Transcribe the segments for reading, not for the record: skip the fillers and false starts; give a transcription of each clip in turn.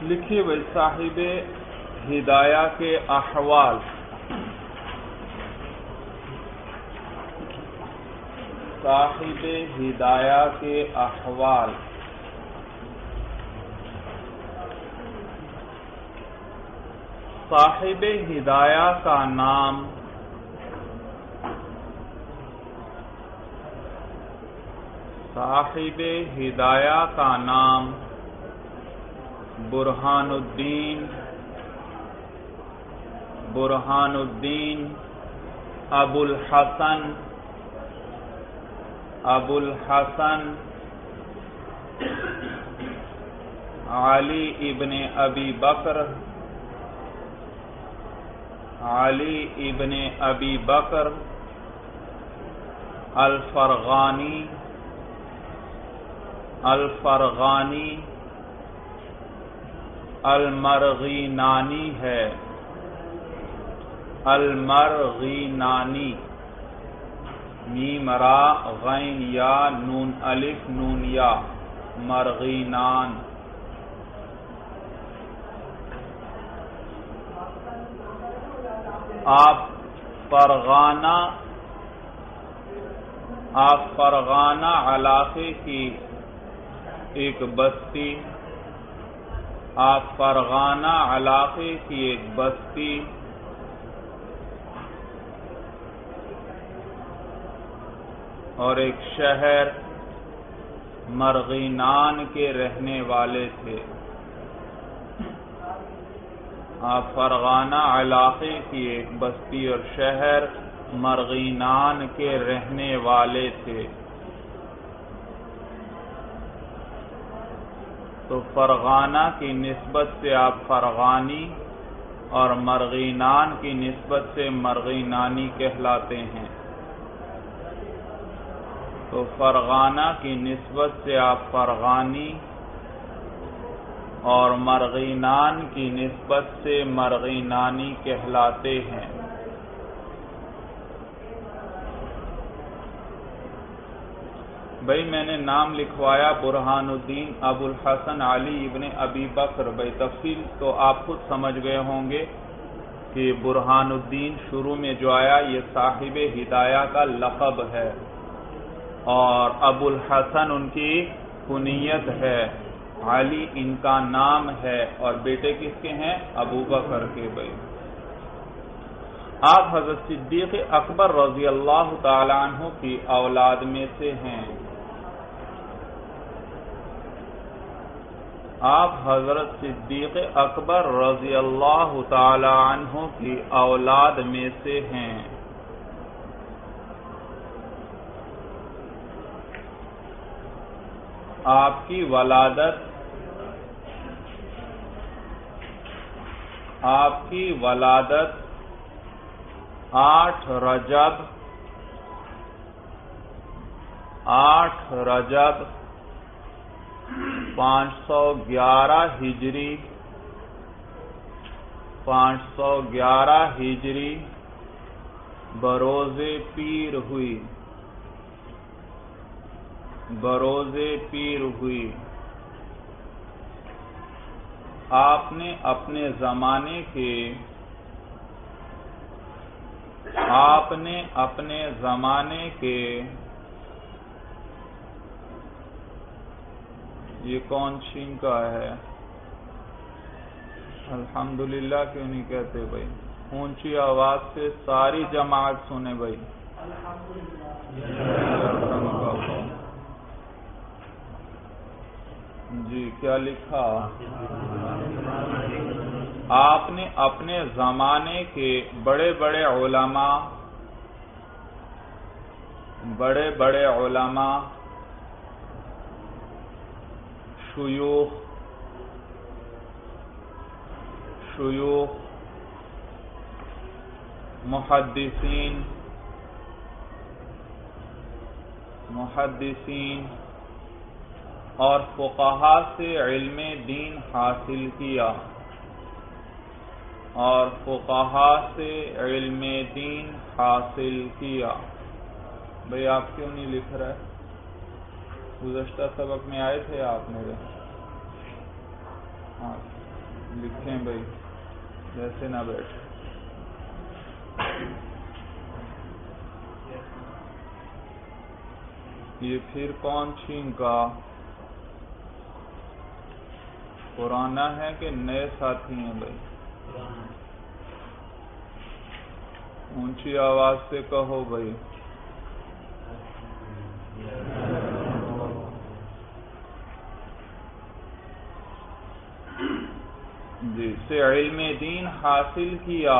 لکھیے بھائی صاحب ہدایہ کے احوال. صاحب ہدایہ کے احوال. صاحب ہدایہ کا نام برہان الدین ابو الحسن علی ابن ابی بکر الفرغانی المرغینانی ہے. المرغینانی میم را غین یا نون الف نون یا مرغینان. آپ فرغانہ علاقے کی ایک بستی اور ایک شہر مرغینان کے رہنے والے تھے. آپ فرغانہ علاقے کی ایک بستی اور شہر مرغینان کے رہنے والے تھے. تو فرغانہ کی نسبت سے آپ فرغانی اور مرغینان کی نسبت سے مرغینانی کہلاتے ہیں. تو فرغانہ کی نسبت سے آپ فرغانی اور مرغینان کی نسبت سے مرغینانی کہلاتے ہیں. بھائی میں نے نام لکھوایا برہان الدین ابو الحسن علی ابن ابی بکر. بھائی تفصیل تو آپ خود سمجھ گئے ہوں گے کہ برہان الدین شروع میں جو آیا یہ صاحب ہدایہ کا لقب ہے اور ابو الحسن ان کی کنیت ہے، علی ان کا نام ہے اور بیٹے کس کے ہیں؟ ابو بکر کے. بھائی آپ حضرت صدیق اکبر رضی اللہ تعالی عنہ کی اولاد میں سے ہیں. آپ حضرت صدیق اکبر رضی اللہ تعالی عنہ کی اولاد میں سے ہیں. آپ کی ولادت 8 رجب 511 ہجری بروز پیر ہوئی. آپ نے اپنے زمانے کے یہ کون شین کا ہے؟ الحمدللہ کیوں نہیں کہتے بھائی؟ اونچی آواز سے ساری جماعت سنے بھائی. جی کیا لکھا؟ آپ نے اپنے زمانے کے بڑے بڑے علماء شیوخ محدثین اور فقہا سے علم دین حاصل کیا بھئی آپ کیوں نہیں لکھ رہے؟ گزشتہ سبق میں آئے تھے آپ میرے. ہاں لکھیں بھائی، جیسے نہ بیٹھے۔ یہ پھر کون چھین کا پرانا ہے کہ نئے ساتھی ہیں بھائی؟ اونچی آواز سے کہو بھائی۔ جی سے علم دین حاصل کیا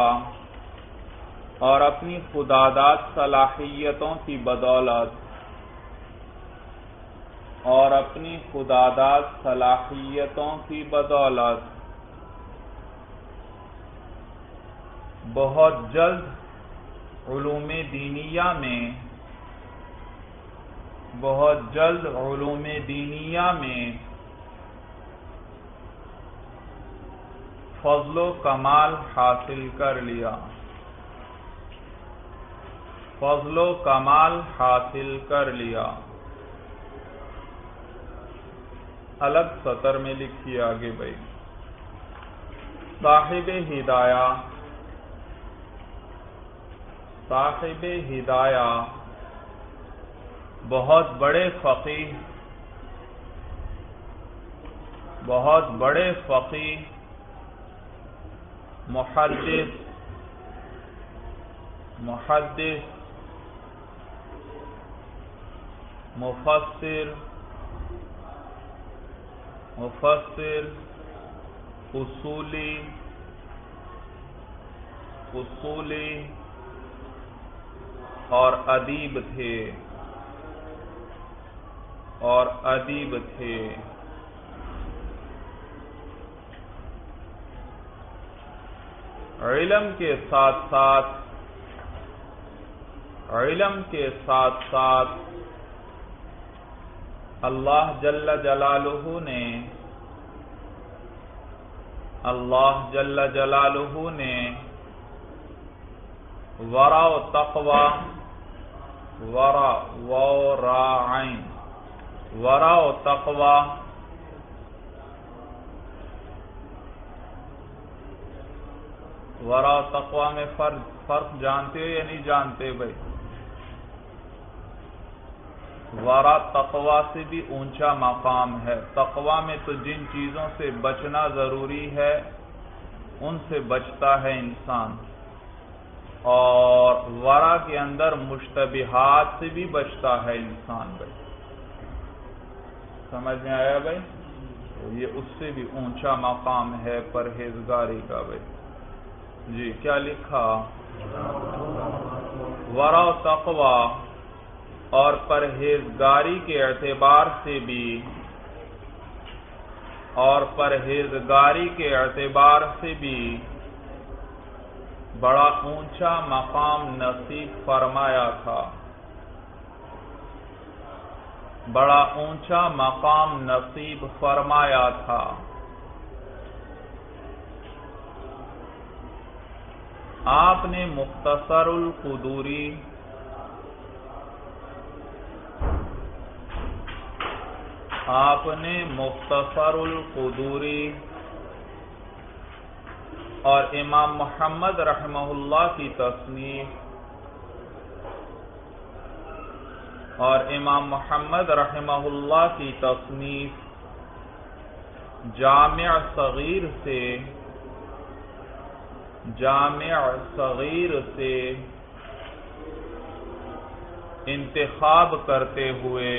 اور اپنی خداداد صلاحیتوں کی بدولت بہت جلد علوم دینیہ میں فضل و کمال حاصل کر لیا۔ الگ سطر میں لکھیے آگے بھائی۔ صاحب ہدایہ بہت بڑے فقیہ محدث مفسر اصولی اور ادیب تھے۔ علم کے ساتھ ساتھ اللہ جل جلالہ نے ورع و تقوی میں فرق جانتے ہو یا نہیں جانتے بھائی؟ ورع تقوی سے بھی اونچا مقام ہے۔ تقوی میں تو جن چیزوں سے بچنا ضروری ہے ان سے بچتا ہے انسان، اور ورع کے اندر مشتبہات سے بھی بچتا ہے انسان بھائی۔ سمجھ میں آیا بھائی؟ یہ اس سے بھی اونچا مقام ہے پرہیزگاری کا بھائی۔ جی کیا لکھا؟ ورع و تقوی اور پرہیزگاری کے اعتبار سے بھی بڑا اونچا مقام نصیب فرمایا تھا۔ آپ نے مختصر القدوری اور امام محمد رحمہ اللہ کی تصنیف جامع صغیر سے انتخاب کرتے ہوئے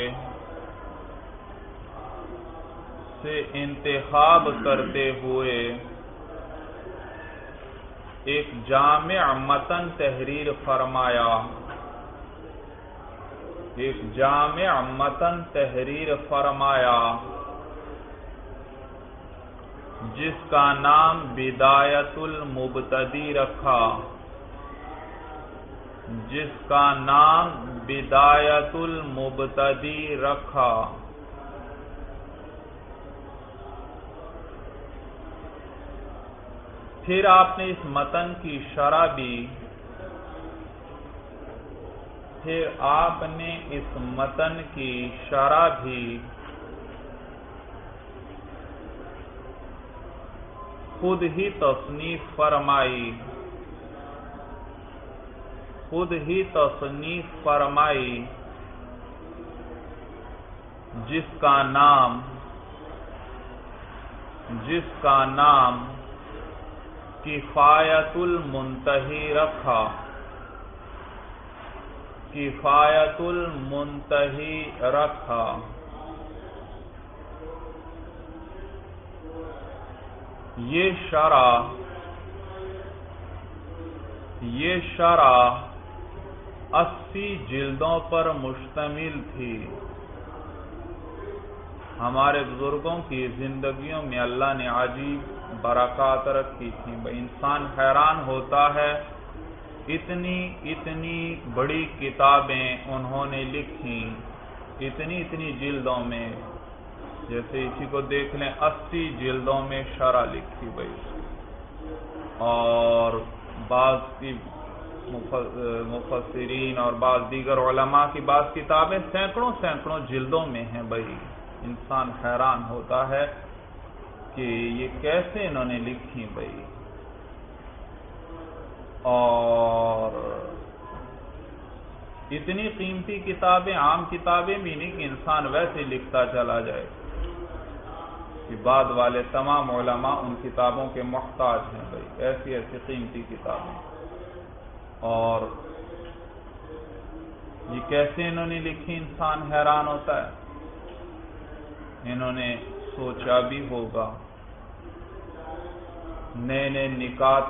ایک جامع متن تحریر فرمایا جس کا نام بدایت المبتدی رکھا۔ پھر آپ نے اس متن کی شرح بھی خود ہی تصنیف فرمائی، خود ہی تصنیف فرمائی، جس کا نام کفایت المنتہی رکھا، کفایت المنتہی رکھا۔ یہ شرح 80 جلدوں پر مشتمل تھی۔ ہمارے بزرگوں کی زندگیوں میں اللہ نے عجیب برکات رکھی تھی۔ انسان حیران ہوتا ہے، اتنی بڑی کتابیں انہوں نے لکھی، اتنی جلدوں میں۔ جیسے اسی کو دیکھ لیں، 80 جلدوں میں شرح لکھی گئی، اور بعض کی مفسرین اور بعض دیگر علماء کی بعض کتابیں سینکڑوں جلدوں میں ہیں۔ انسان حیران ہوتا ہے کہ یہ کیسے انہوں نے لکھی اور اتنی قیمتی کتابیں، عام کتابیں بھی نہیں کہ انسان ویسے لکھتا چلا جائے، کہ بعد والے تمام علماء ان کتابوں کے محتاج ہیں ایسی قیمتی کتابیں۔ اور یہ کیسے انہوں نے لکھی، انسان حیران ہوتا ہے۔ انہوں نے سوچا بھی ہوگا، نئے نکات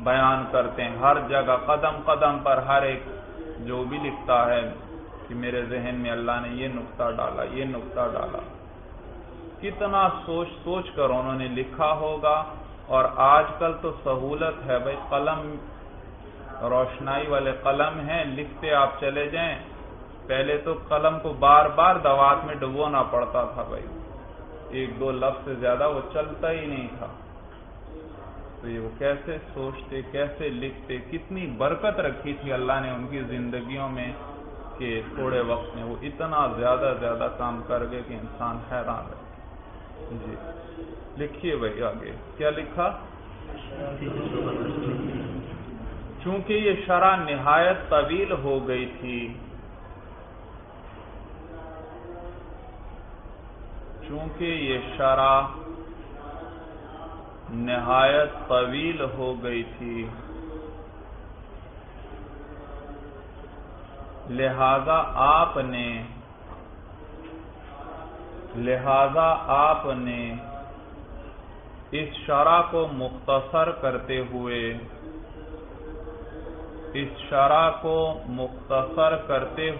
بیان کرتے ہیں ہر جگہ، قدم قدم پر ہر ایک جو بھی لکھتا ہے کہ میرے ذہن میں اللہ نے یہ نقطہ ڈالا، یہ نقطہ ڈالا۔ کتنا سوچ کر انہوں نے لکھا ہوگا۔ اور آج کل تو سہولت ہے قلم، روشنائی والے قلم ہیں، لکھتے آپ چلے جائیں۔ پہلے تو قلم کو بار بار دوات میں ڈبونا پڑتا تھا، 1-2 لفظ سے زیادہ وہ چلتا ہی نہیں تھا۔ تو یہ وہ کیسے سوچتے، کیسے لکھتے، کتنی برکت رکھی تھی اللہ نے ان کی زندگیوں میں کہ تھوڑے وقت میں وہ اتنا زیادہ کام کر گئے کہ انسان حیران رہے۔ جی لکھیے آگے کیا لکھا؟ چونکہ یہ شرح نہایت طویل ہو گئی تھی، چونکہ یہ شرح نہایت طویل ہو گئی تھی، لہذا آپ نے اس شرح کو مختصر کرتے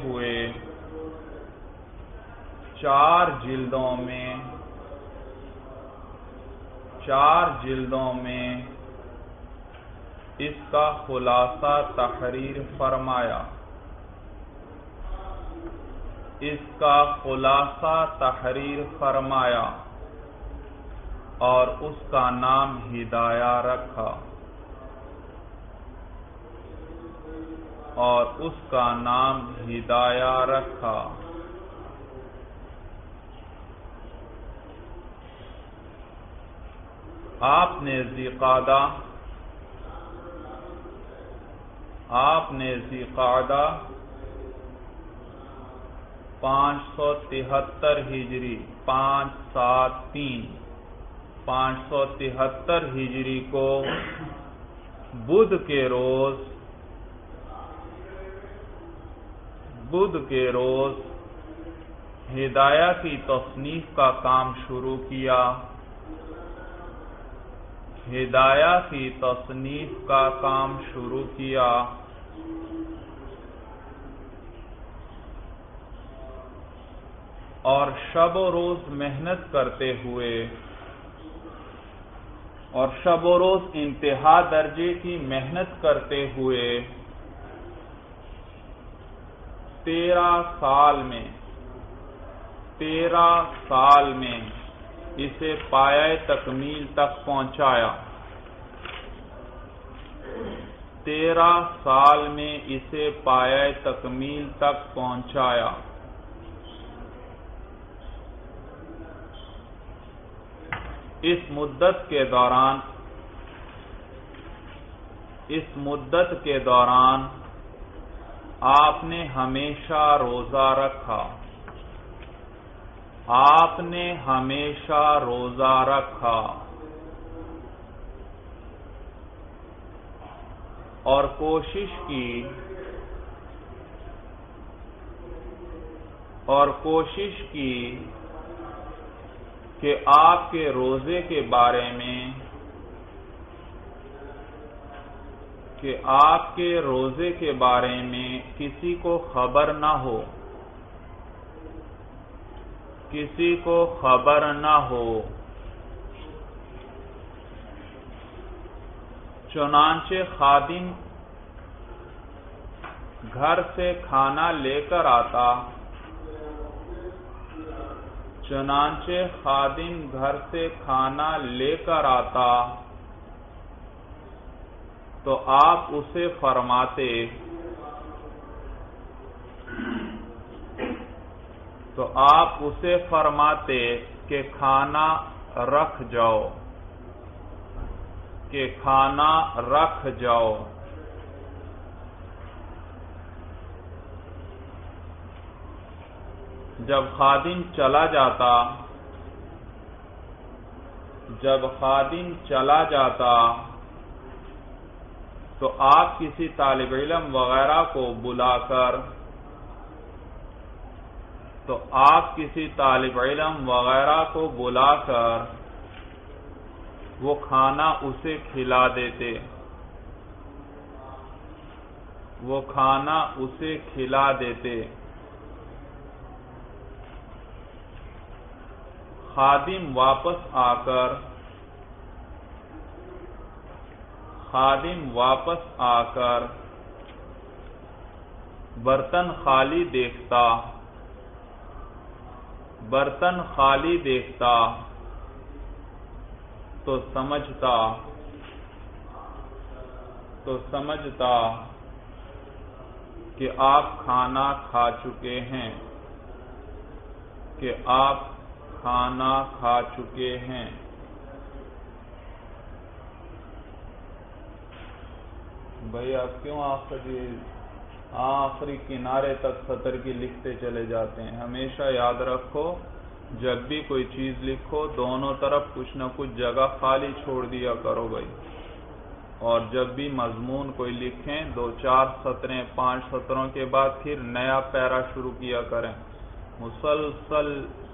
ہوئے 4 جلدوں میں اس کا خلاصہ تحریر فرمایا، اور اس کا نام ہدایہ رکھا، آپ نے ذی قعدہ 573 ہجری 573 ہجری کو بدھ کے روز ہدایہ کی تصنیف کا کام شروع کیا، اور شب و روز محنت کرتے ہوئے، اور شب و روز انتہا درجے کی محنت کرتے ہوئے 13 سال میں اسے پایۂ تکمیل تک پہنچایا، 13 سال میں اسے پایۂ تکمیل تک پہنچایا۔ اس مدت کے دوران اس مدت کے دوران آپ نے ہمیشہ روزہ رکھا، آپ نے ہمیشہ روزہ رکھا اور کوشش کی کہ آپ کے روزے کے بارے میں کسی کو خبر نہ ہو، چنانچہ خادم گھر سے کھانا لے کر آتا تو آپ اسے فرماتے کہ کھانا رکھ جاؤ، جب خادم چلا جاتا تو آپ کسی طالب علم وغیرہ کو بلا کر وہ کھانا اسے کھلا دیتے، خادم واپس آ کر برتن خالی دیکھتا تو سمجھتا کہ آپ کھانا کھا چکے ہیں، بھائی آپ کیوں آخری کنارے تک سطر کی لکھتے چلے جاتے ہیں؟ ہمیشہ یاد رکھو جب بھی کوئی چیز لکھو دونوں طرف کچھ نہ کچھ جگہ خالی چھوڑ دیا کرو بھائی، اور جب بھی مضمون کوئی لکھیں 2-4 سطریں 5 سطروں کے بعد پھر نیا پیرا شروع کیا کریں۔ مسلسل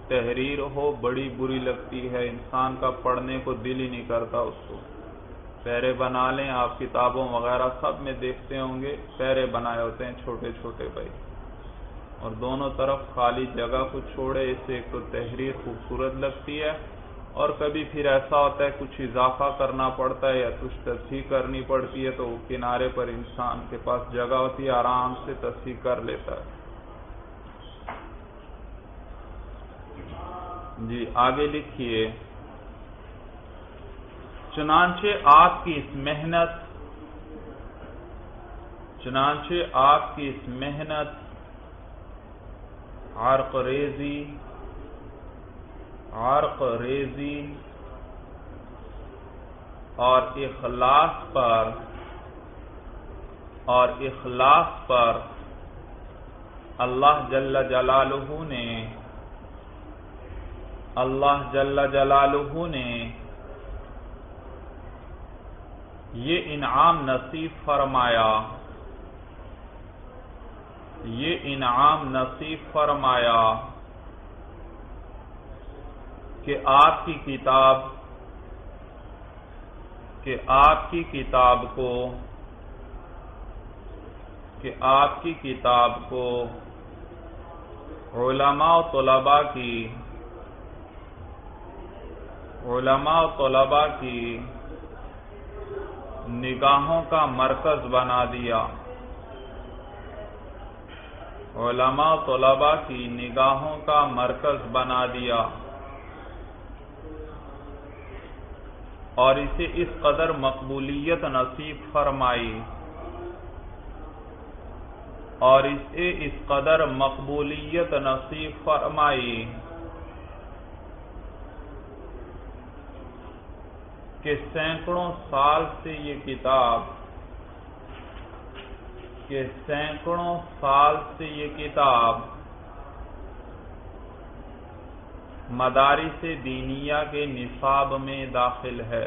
تحریر ہو بڑی بری لگتی ہے، انسان کا پڑھنے کو دل ہی نہیں کرتا اس کو۔ پیرے بنا لیں، آپ کتابوں وغیرہ سب میں دیکھتے ہوں گے پیرے بنائے ہوتے ہیں چھوٹے چھوٹے بھائی، اور دونوں طرف خالی جگہ کو چھوڑے، اس سے ایک تو تحریر خوبصورت لگتی ہے، اور کبھی پھر ایسا ہوتا ہے کچھ اضافہ کرنا پڑتا ہے یا کچھ تصحیح کرنی پڑتی ہے تو کنارے پر انسان کے پاس جگہ ہوتی ہے، آرام سے تصحیح کر لیتا ہے۔ جی آگے لکھیے، چنانچہ آپ کی اس محنت عرق ریزی اور اخلاص پر اللہ جل جلالہ نے یہ انعام نصیب فرمایا کہ آپ کی کتاب کو علماء و طلباء کی نگاہوں کا مرکز بنا دیا، علماء و طلباء کی نگاہوں کا مرکز بنا دیا، اور اسے اس قدر مقبولیت نصیب فرمائی کہ سینکڑوں سال سے یہ کتاب کہ سینکڑوں سال سے یہ کتاب مدارس دینیہ کے نصاب میں داخل ہے،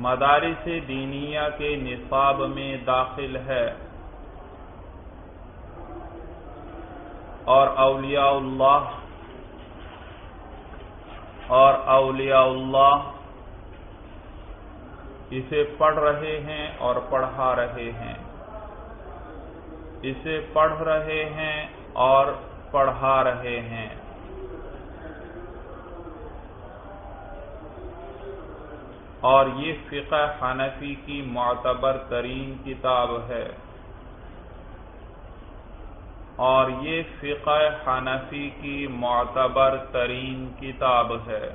مدارس دینیہ کے نصاب میں داخل ہے، اور اولیاء اللہ اسے پڑھ رہے ہیں اور پڑھا رہے ہیں، اسے پڑھ رہے ہیں اور پڑھا رہے ہیں۔ اور یہ فقہ حنفی کی معتبر ترین کتاب ہے، اور یہ فقہ حنفی کی معتبر ترین کتاب ہے۔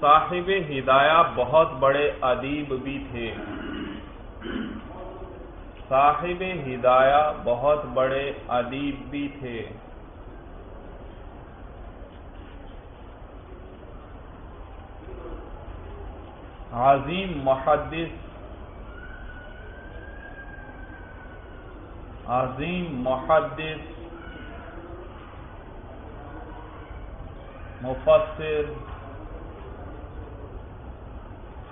صاحب ہدایہ بہت بڑے ادیب بھی تھے، صاحب ہدایہ بہت بڑے ادیب بھی تھے۔ عظیم محدث، مفسر،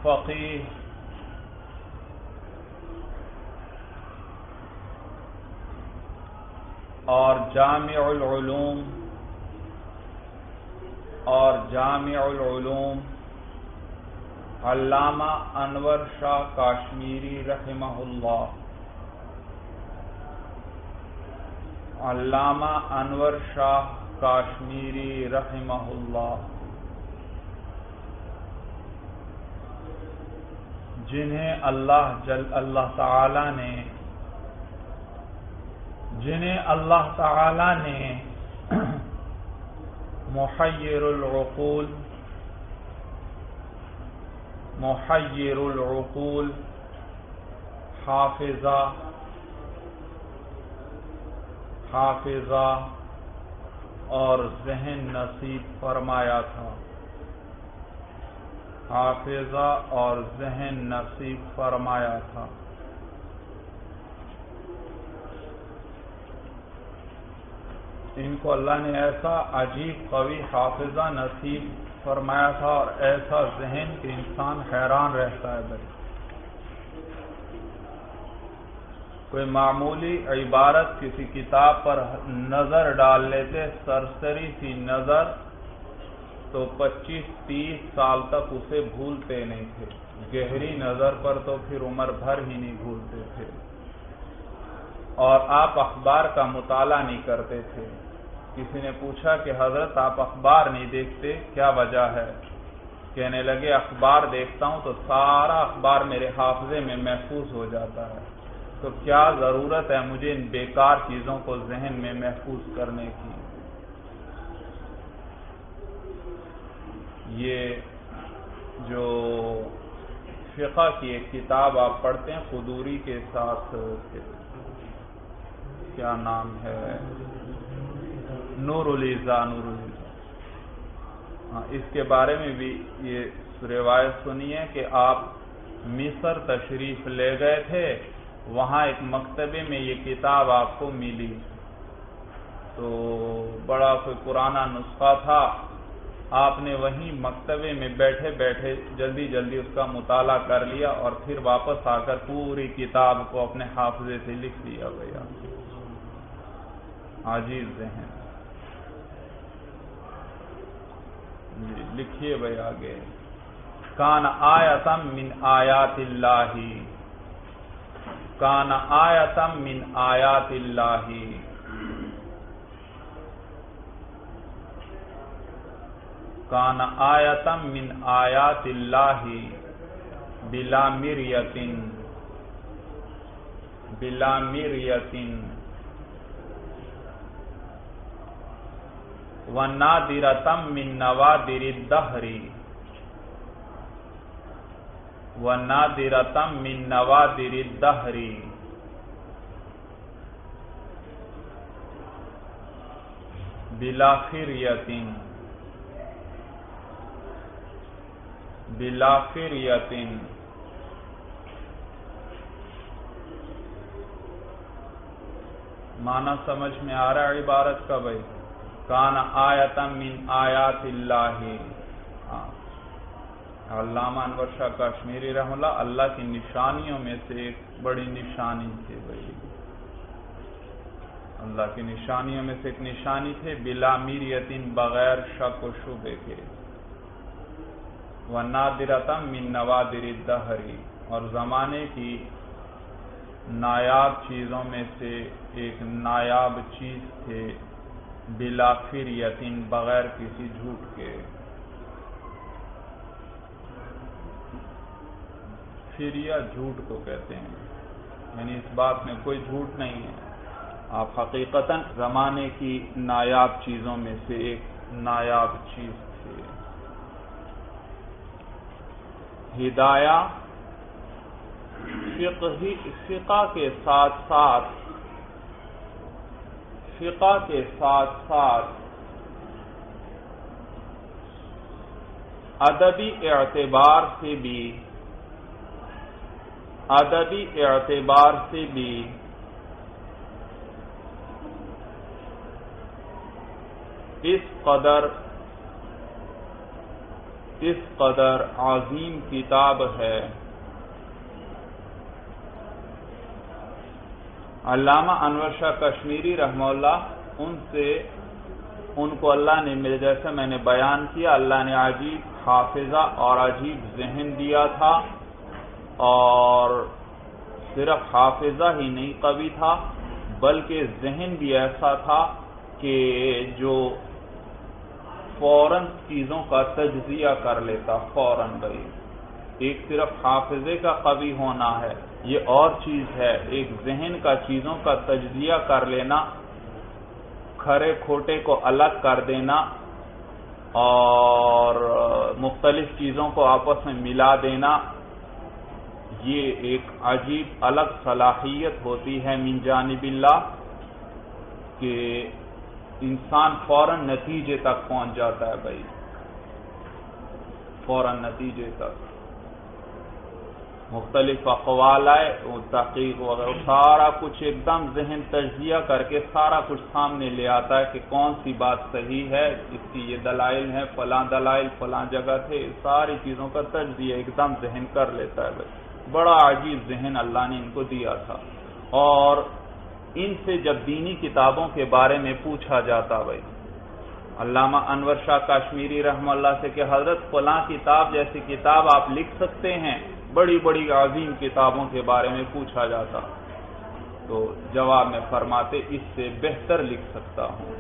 فقیہ، اور جامع العلوم علامہ انور شاہ کاشمیری رحمہ اللہ، علامہ انور شاہ کاشمیری رحمہ اللہ، جنہیں اللہ تعالی نے محیر العقول حافظہ اور ذہن نصیب فرمایا تھا، حافظہ اور ذہن نصیب فرمایا تھا۔ ان کو اللہ نے ایسا عجیب قوی حافظہ نصیب فرمایا تھا اور ایسا ذہن کہ انسان حیران رہتا ہے۔ بھائی کوئی معمولی عبارت کسی کتاب پر نظر ڈال لیتے، سرسری سی نظر، تو 25-30 سال تک اسے بھولتے نہیں تھے، گہری نظر پر تو پھر عمر بھر ہی نہیں بھولتے تھے۔ اور آپ اخبار کا مطالعہ نہیں کرتے تھے۔ کسی نے پوچھا کہ حضرت آپ اخبار نہیں دیکھتے، کیا وجہ ہے؟ کہنے لگے اخبار دیکھتا ہوں تو سارا اخبار میرے حافظے میں محفوظ ہو جاتا ہے، تو کیا ضرورت ہے مجھے ان بیکار چیزوں کو ذہن میں محفوظ کرنے کی۔ یہ جو فقہ کی ایک کتاب آپ پڑھتے ہیں قدوری کے ساتھ، کیا نام ہے، نور العزا، اس کے بارے میں بھی یہ روایت سنی ہے کہ آپ مصر تشریف لے گئے تھے، وہاں ایک مکتبے میں یہ کتاب آپ کو ملی، تو بڑا کوئی پرانا نسخہ تھا، آپ نے وہیں مکتبے میں بیٹھے بیٹھے جلدی اس کا مطالعہ کر لیا اور پھر واپس آ کر پوری کتاب کو اپنے حافظے سے لکھ لیا گیا۔ عجیب ذہن۔ جی لکھیے بھائی آگے۔ کان آیتم من آیات اللہ، کان آیتم من آیات اللہ، کان آیتم من آیات اللہ بلا مریۃ ونادرتم من نوادر الدہر، ونادرتم من نوادر الدہر، بلا خریۃ بلا فریۃ، معنی سمجھ میں آ رہا ہے عبارت کا بھائی؟ کان آیۃ من آیات اللہ، علامہ انور شاہ کشمیری رحمہ اللہ، اللہ کی نشانیوں میں سے ایک بڑی نشانی تھی بھائی، اللہ کی نشانیوں میں سے ایک نشانی تھے، بلا میریۃ، بغیر شک و شبے کے، وَنَادِرَةً مِّن نَوَادِرِ الدَّهْرِ، اور زمانے کی نایاب چیزوں میں سے ایک نایاب چیز تھے، بلا فریۃ، بغیر کسی جھوٹ کے۔ فریہ جھوٹ کو کہتے ہیں، یعنی اس بات میں کوئی جھوٹ نہیں ہے، آپ حقیقتاً زمانے کی نایاب چیزوں میں سے ایک نایاب چیز تھے۔ ہدایہ فقہ کے ساتھ ساتھ ادبی اعتبار سے بھی اس قدر عظیم کتاب ہے۔ علامہ انور شاہ کشمیری رحمہ اللہ، ان کو اللہ نے، جیسے میں نے بیان کیا، اللہ نے عجیب حافظہ اور عجیب ذہن دیا تھا، اور صرف حافظہ ہی نہیں قوی تھا بلکہ ذہن بھی ایسا تھا کہ جو فوراً چیزوں کا تجزیہ کر لیتا، فوراً بھائی، ایک صرف حافظے کا قوی ہونا ہے، یہ اور چیز ہے، ایک ذہن کا چیزوں کا تجزیہ کر لینا، کھرے کھوٹے کو الگ کر دینا اور مختلف چیزوں کو آپس میں ملا دینا، یہ ایک عجیب الگ صلاحیت ہوتی ہے من جانب اللہ کہ انسان فوراً نتیجے تک پہنچ جاتا ہے بھائی، فوراً نتیجے تک، مختلف اقوال آئے، تحقیق وغیرہ، سارا کچھ ایک دم ذہن تجزیہ کر کے سارا کچھ سامنے لے آتا ہے کہ کون سی بات صحیح ہے، اس کی یہ دلائل ہیں، فلاں دلائل فلاں جگہ تھے، ساری چیزوں کا تجزیہ ایک دم ذہن کر لیتا ہے بھائی، بڑا عجیب ذہن اللہ نے ان کو دیا تھا۔ اور ان سے جب دینی کتابوں کے بارے میں پوچھا جاتا بھائی، علامہ انور شاہ کشمیری رحمہ اللہ سے کہ حضرت فلاں کتاب جیسی کتاب آپ لکھ سکتے ہیں، بڑی بڑی عظیم کتابوں کے بارے میں پوچھا جاتا، تو جواب میں فرماتے اس سے بہتر لکھ سکتا ہوں۔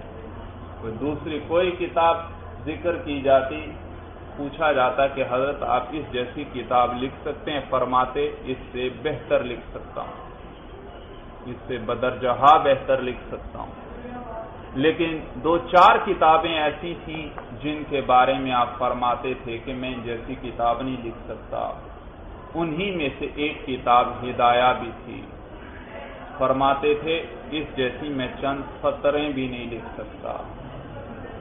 کوئی دوسری کوئی کتاب ذکر کی جاتی، پوچھا جاتا کہ حضرت آپ اس جیسی کتاب لکھ سکتے ہیں، فرماتے اس سے بہتر لکھ سکتا ہوں، اس سے بدرجہ بہتر لکھ سکتا ہوں۔ لیکن دو چار کتابیں ایسی تھیں جن کے بارے میں آپ فرماتے تھے کہ میں جیسی کتاب نہیں لکھ سکتا، انہی میں سے ایک کتاب ہدایہ بھی تھی، فرماتے تھے اس جیسی میں چند سطریں بھی نہیں لکھ سکتا،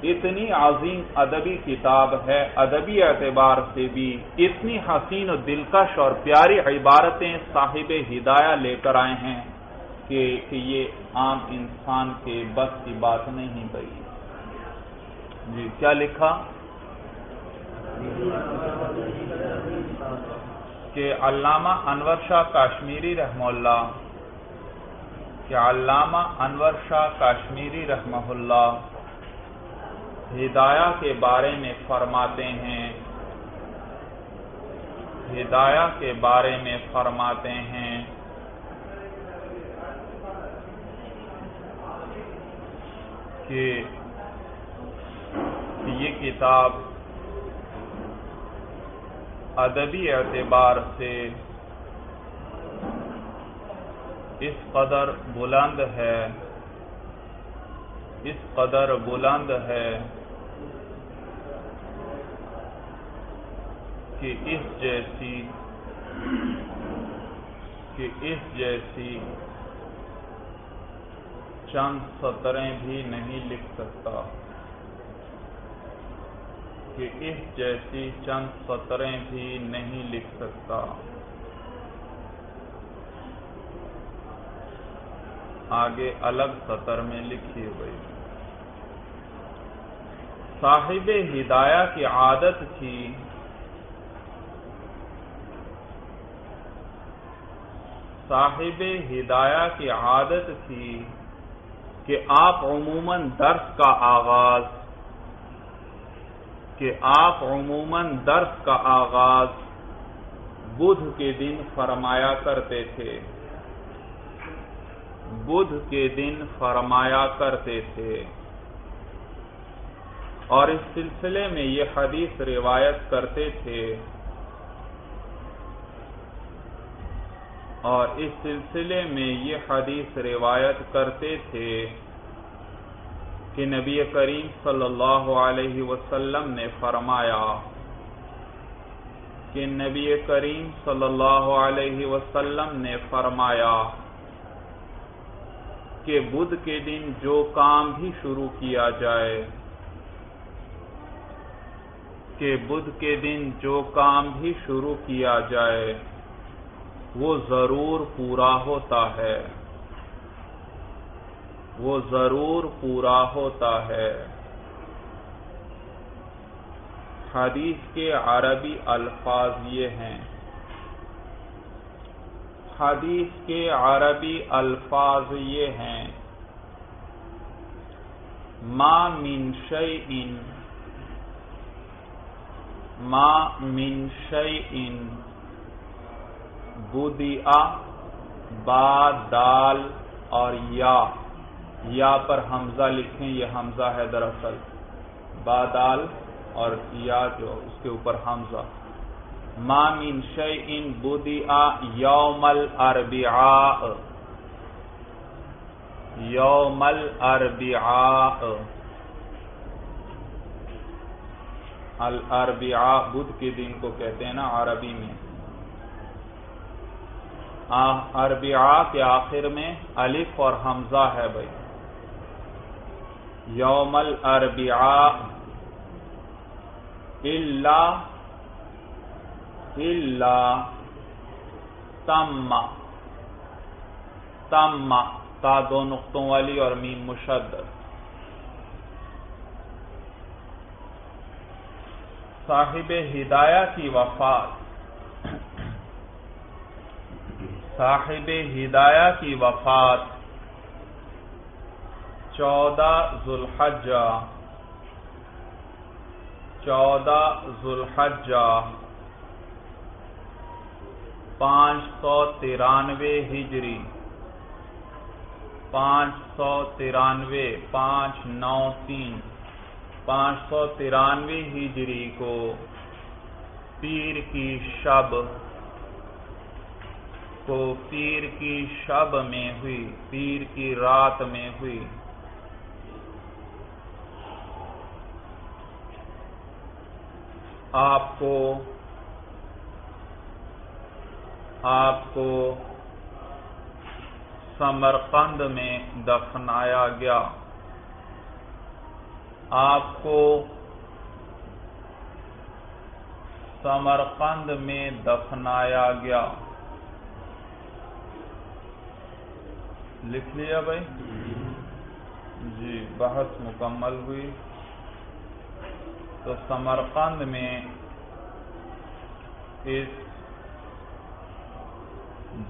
اتنی عظیم ادبی کتاب ہے، ادبی اعتبار سے بھی اتنی حسین و دلکش اور پیاری عبارتیں صاحب ہدایہ لے کر آئے ہیں کہ یہ عام انسان کے بس کی بات نہیں بھائی۔ جی کیا لکھا کہ علامہ انور شاہ کشمیری رحمہ اللہ، کہ علامہ انور شاہ کشمیری رحمہ اللہ ہدایہ کے بارے میں فرماتے ہیں، ہدایہ کے بارے میں فرماتے ہیں کہ یہ کتاب ادبی اعتبار سے اس قدر بلند ہے، اس قدر بلند ہے کہ اس جیسی چند سطریں بھی نہیں لکھ سکتا، کہ اس جیسی چند سطریں بھی نہیں لکھ سکتا۔ آگے الگ سطر میں لکھی ہوئی۔ صاحب ہدایہ کی عادت تھی صاحب ہدایہ کی عادت تھی کہ آپ عموماً درس کا آغاز بدھ کے دن فرمایا کرتے تھے اور اس سلسلے میں یہ حدیث روایت کرتے تھے کہ نبی کریم صلی اللہ علیہ وسلم نے فرمایا کہ بدھ کے دن جو کام بھی شروع کیا جائے وہ ضرور پورا ہوتا ہے۔ حدیث کے عربی الفاظ یہ ہیں ما من شیء بدیع با دال اور یا پر حمزہ لکھیں، یہ حمزہ ہے دراصل، با دال اور یا جو اس کے اوپر حمزہ۔ ما من شیء بدیع یوم الاربعاء بدھ کے دن کو کہتے ہیں نا عربی میں۔ اربعاء کے آخر میں الف اور حمزہ ہے بھائی۔ یوم الاربعاء الا تم تا دو نقطوں والی اور میم مشدد۔ صاحب ہدایہ کی وفات 14 ذو الحجہ 593 ہجری 593 ہجری کو پیر کی رات میں ہوئی۔ آپ کو سمرقند میں دفنایا گیا۔ لکھ لیا بھائی جی، بحث مکمل ہوئی۔ تو سمرقند میں اس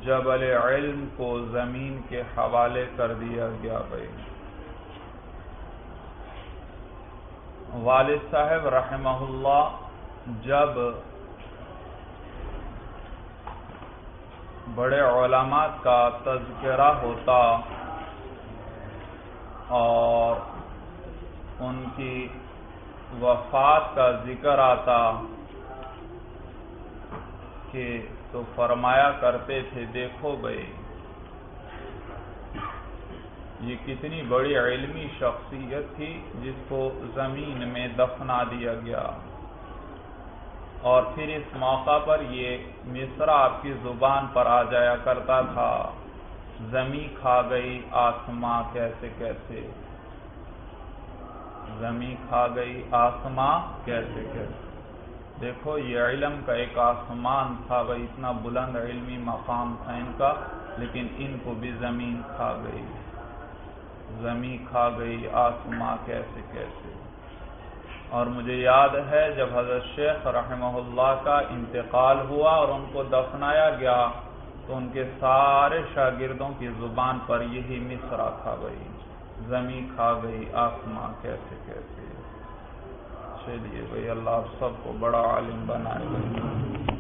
جبل علم کو زمین کے حوالے کر دیا گیا بھائی۔ والد صاحب رحمہ اللہ جب بڑے علماء کا تذکرہ ہوتا اور ان کی وفات کا ذکر آتا کہ تو فرمایا کرتے تھے دیکھو بھائی یہ کتنی بڑی علمی شخصیت تھی جس کو زمین میں دفنا دیا گیا، اور پھر اس موقع پر یہ مصرع آپ کی زبان پر آ جایا کرتا تھا، زمین کھا گئی آسماں کیسے کیسے۔ زمین کھا گئی آسماں کیسے کیسے. دیکھو یہ علم کا ایک آسمان تھا بھائی، اتنا بلند علمی مقام تھا ان کا، لیکن ان کو بھی زمین کھا گئی. زمین کھا گئی آسماں کیسے کیسے. اور مجھے یاد ہے جب حضرت شیخ رحمہ اللہ کا انتقال ہوا اور ان کو دفنایا گیا تو ان کے سارے شاگردوں کی زبان پر یہی مصرع تھا بھائی، زمین کھا گئی آسماں کیسے کیسے. چلیے بھائی، اللہ آپ سب کو بڑا عالم بنائے.